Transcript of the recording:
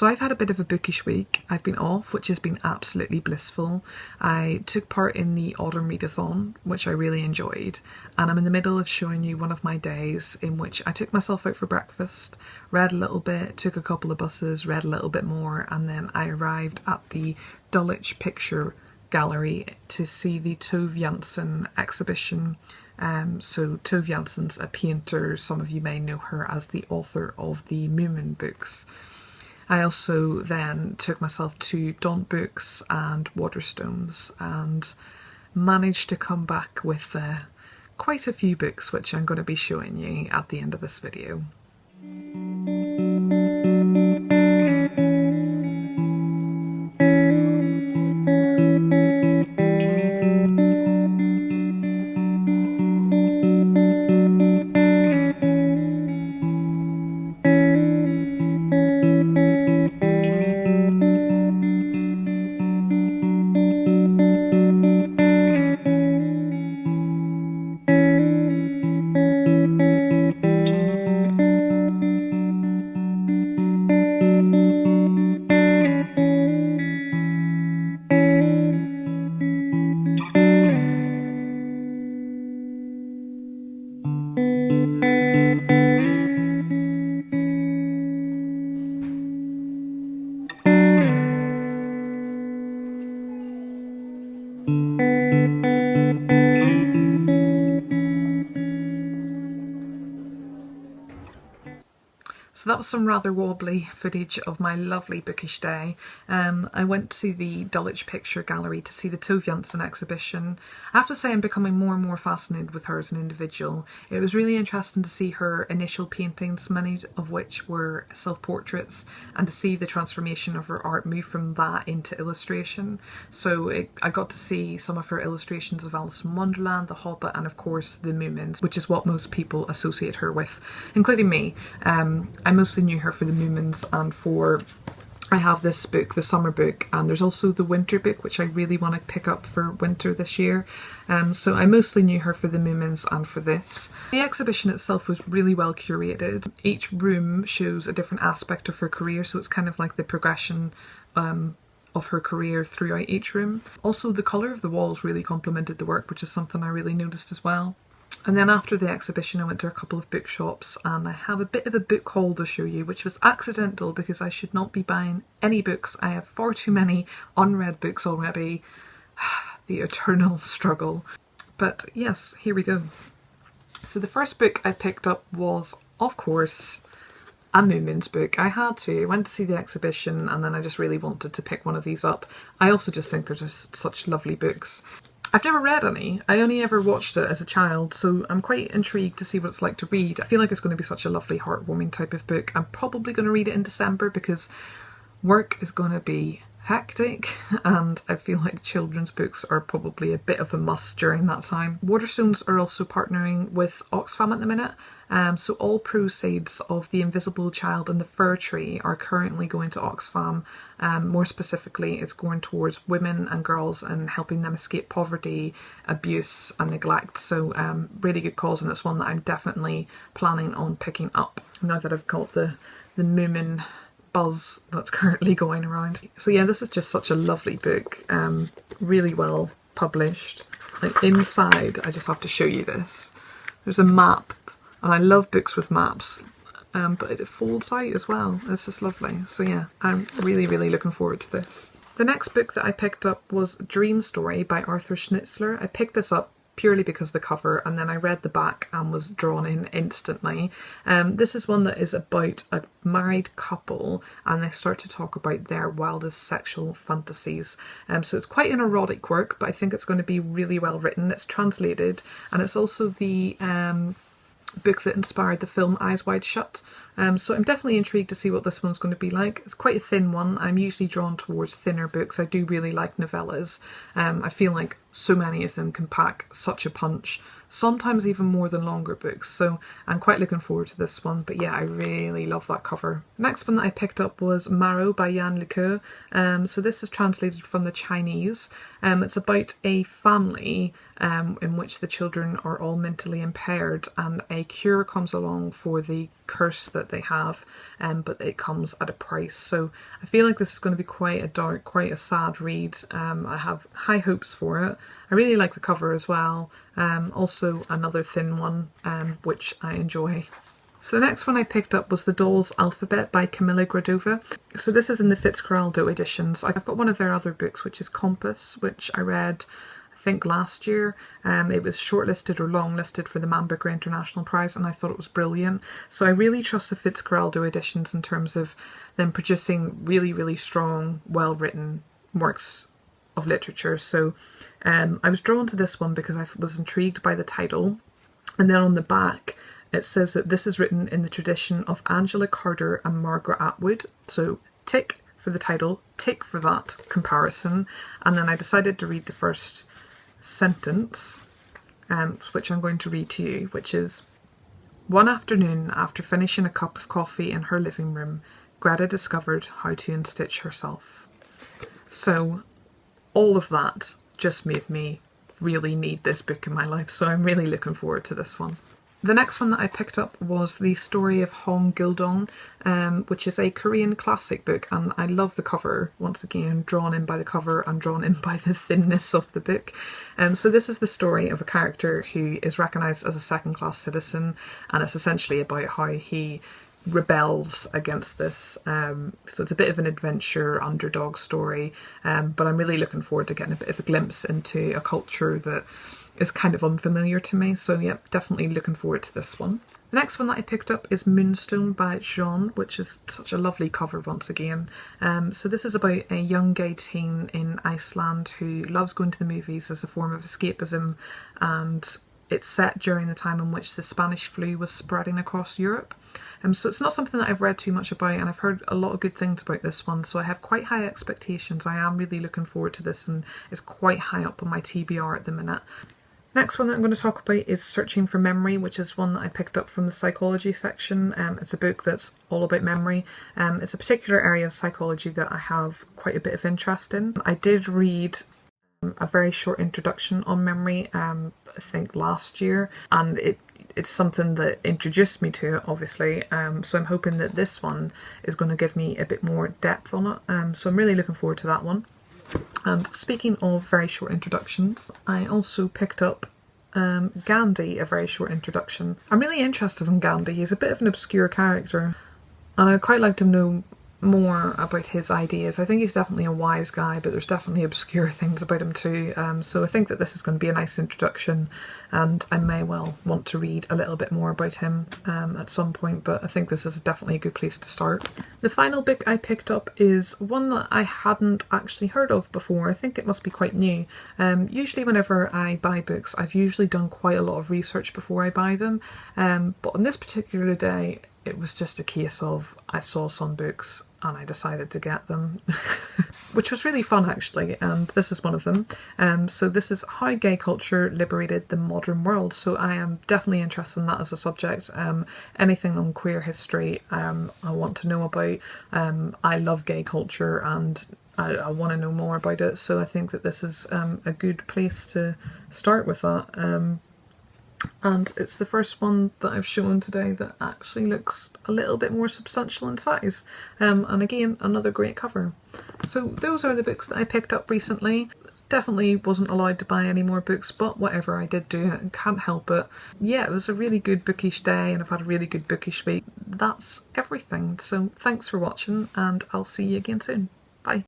So I've had a bit of a bookish week. I've been off, which has been absolutely blissful. I took part in the autumn readathon, which I really enjoyed, and I'm in the middle of showing you one of my days in which I took myself out for breakfast, read a little bit, took a couple of buses, read a little bit more, and then I arrived at the Dulwich Picture Gallery to see the Tove Jansson exhibition. So Tove Jansson's a painter. Some of you may know her as the author of the Moomin books. I also then took myself to Daunt Books and Waterstones and managed to come back with quite a few books, which I'm going to be showing you at the end of this video. So that was some rather wobbly footage of my lovely bookish day. I went to the Dulwich Picture Gallery to see the Tove Jansson exhibition. I have to say I'm becoming more and more fascinated with her as an individual. It was really interesting to see her initial paintings, many of which were self-portraits, and to see the transformation of her art move from that into illustration. So I got to see some of her illustrations of Alice in Wonderland, The Hobbit, and of course the Moomins, which is what most people associate her with, including me. I mostly knew her for the Moomins and for, I have this book, the summer book, and there's also the winter book, which I really want to pick up for winter this year. So I mostly knew her for the Moomins and for this. The exhibition itself was really well curated. Each room shows a different aspect of her career, so it's kind of like the progression of her career throughout each room. Also, the colour of the walls really complemented the work, which is something I really noticed as well. And then after the exhibition I went to a couple of bookshops, and I have a bit of a book haul to show you, which was accidental because I should not be buying any books. I have far too many unread books already. The eternal struggle. But yes, here we go. So the first book I picked up was, of course, a Moomins book. I had to. I went to see the exhibition and then I just really wanted to pick one of these up. I also just think they're just such lovely books. I've never read any. I only ever watched it as a child, so I'm quite intrigued to see what it's like to read. I feel like it's going to be such a lovely, heartwarming type of book. I'm probably going to read it in December because work is going to be hectic, and I feel like children's books are probably a bit of a must during that time. Waterstones are also partnering with Oxfam at the minute, so all proceeds of The Invisible Child and the Fir Tree are currently going to Oxfam. More specifically, it's going towards women and girls and helping them escape poverty, abuse and neglect. So really good cause, and it's one that I'm definitely planning on picking up now that I've got the Moomin buzz that's currently going around. So yeah, this is just such a lovely book, really well published. Like inside, I just have to show you this. There's a map, and I love books with maps, but it folds out as well. It's just lovely. So yeah, I'm really, really looking forward to this. The next book that I picked up was Dream Story by Arthur Schnitzler. I picked this up purely because of the cover, and then I read the back and was drawn in instantly. This is one that is about a married couple, and they start to talk about their wildest sexual fantasies. So it's quite an erotic work, but I think it's going to be really well written. It's translated, and it's also the book that inspired the film Eyes Wide Shut. So I'm definitely intrigued to see what this one's going to be like. It's quite a thin one. I'm usually drawn towards thinner books. I do really like novellas. I feel like so many of them can pack such a punch, sometimes even more than longer books, so I'm quite looking forward to this one. But yeah, I really love that cover. The next one that I picked up was Marrow by Yan Lianke. So this is translated from the Chinese. It's about a family in which the children are all mentally impaired, and a cure comes along for the curse that they have, but it comes at a price. So I feel like this is going to be quite a dark, quite a sad read. I have high hopes for it. I really like the cover as well. Also another thin one, which I enjoy. So the next one I picked up was The Doll's Alphabet by Camilla Grudova. So this is in the Fitzcarraldo editions. I've got one of their other books, which is Compass, which I read I think last year. It was shortlisted or longlisted for the Man Booker International Prize, and I thought it was brilliant. So I really trust the Fitzcarraldo editions in terms of them producing really, really strong, well-written works of literature. So I was drawn to this one because I was intrigued by the title. And then on the back, it says that this is written in the tradition of Angela Carter and Margaret Atwood. So tick for the title, tick for that comparison. And then I decided to read the first sentence, which I'm going to read to you, which is: one afternoon, after finishing a cup of coffee in her living room, Greta discovered how to unstitch herself. So all of that just made me really need this book in my life, so I'm really looking forward to this one. The next one that I picked up was The Story of Hong Gildong, which is a Korean classic book, and I love the cover. Once again, drawn in by the cover and drawn in by the thinness of the book. So this is the story of a character who is recognised as a second-class citizen, and it's essentially about how he rebels against this. So it's a bit of an adventure underdog story, but I'm really looking forward to getting a bit of a glimpse into a culture that is kind of unfamiliar to me. So yeah, definitely looking forward to this one. The next one that I picked up is Moonstone Sjon, which is such a lovely cover once again. So this is about a young gay teen in Iceland who loves going to the movies as a form of escapism, and it's set during the time in which the Spanish flu was spreading across Europe. So it's not something that I've read too much about, and I've heard a lot of good things about this one, so I have quite high expectations. I am really looking forward to this, and it's quite high up on my TBR at the minute. Next one that I'm going to talk about is Searching for Memory, which is one that I picked up from the psychology section. It's a book that's all about memory. It's a particular area of psychology that I have quite a bit of interest in. I did read a very short introduction on memory, I think last year, and it's something that introduced me to it, obviously. So I'm hoping that this one is going to give me a bit more depth on it. So I'm really looking forward to that one. And speaking of very short introductions, I also picked up Gandhi, a very short introduction. I'm really interested in Gandhi. He's a bit of an obscure character, and I'd quite like to know more about his ideas. I think he's definitely a wise guy, but there's definitely obscure things about him too. So I think that this is going to be a nice introduction, and I may well want to read a little bit more about him at some point, but I think this is definitely a good place to start. The final book I picked up is one that I hadn't actually heard of before. I think it must be quite new. Usually whenever I buy books, I've usually done quite a lot of research before I buy them, but on this particular day it was just a case of I saw some books and I decided to get them, which was really fun actually, and this is one of them. So this is How Gay Culture Liberated the Modern World, so I am definitely interested in that as a subject. Anything on queer history I want to know about. I love gay culture and I want to know more about it, so I think that this is a good place to start with that. And it's the first one that I've shown today that actually looks a little bit more substantial in size. And again, another great cover. So those are the books that I picked up recently. Definitely wasn't allowed to buy any more books, but whatever, I did do it and can't help it. Yeah, it was a really good bookish day and I've had a really good bookish week. That's everything. So thanks for watching and I'll see you again soon.